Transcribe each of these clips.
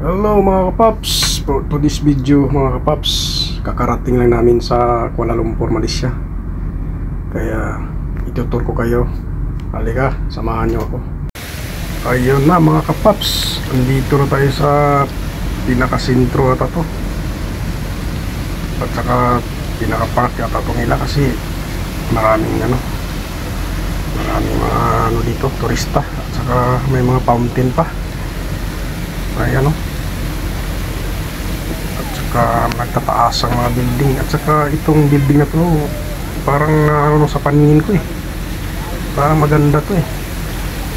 Hello mga kapaps, for this video mga kapaps, kakarating lang namin sa Kuala Lumpur, Malaysia. Kaya itutur ko kayo. Halika, samahan nyo ako. Ayun na mga kapaps, andito na tayo sa pinakasentro ata to. At saka pinakapark ata to nila kasi maraming mga dito, turista. At saka may mga fountain pa. Ayan nagtataas ang mga building, at saka itong building na to parang sa paningin ko parang maganda to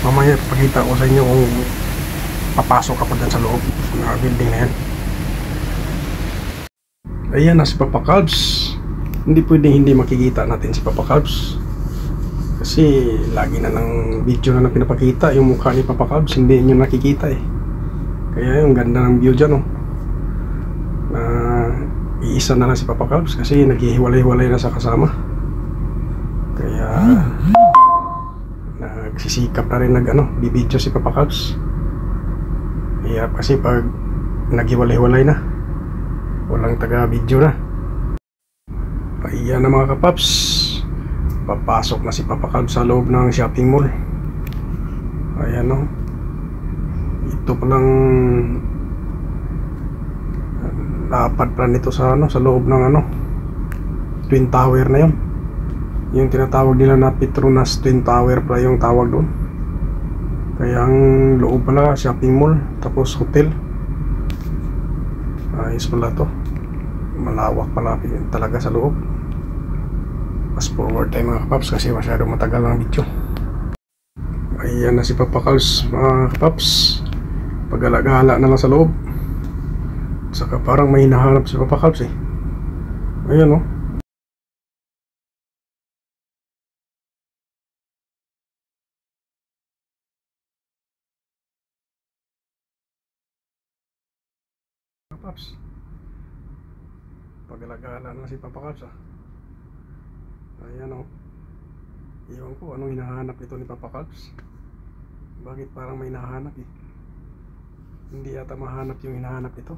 mamaya ipakita ko sa inyo kung papasok ka pa dyan sa loob ng building na yan. Ayan na si Papa Calbs. Hindi pwedeng hindi makikita natin si Papa Calbs kasi lagi na ng video na pinapakita yung mukha ni Papa Calbs, hindi nyo nakikita kaya yung ganda ng view dyan iisa na lang si Papa Calbs kasi naghihiwalay-hiwalay na sa kasama. Kaya nagsisikap na rin bibidyo si Papa Calbs. Hirap kasi pag naghiwalay-hiwalay na, walang taga-video na. Ayan na mga kapaps, papasok na si Papa Calbs sa loob ng shopping mall. Ayan ito palang lapad pa nito sa loob ng Twin Tower na yun. Yung tinatawag nila na Petronas Twin Tower pala yung tawag doon. Kaya ang loob pala shopping mall tapos hotel. Ayos pala to, malawak pala talaga sa loob. Fast forward tayo mga kapaps kasi masyado matagal ang video. Ayan na si Papa Calbs mga kapaps, pag-alagala na lang sa loob. Saka parang may hinahanap si Papa Calbs Ayan Paps, pag-alagala na si Papa Calbs Ayan iwan ko anong hinahanap ito ni Papa Calbs. Bakit parang may hinahanap hindi yata mahanap yung hinahanap ito.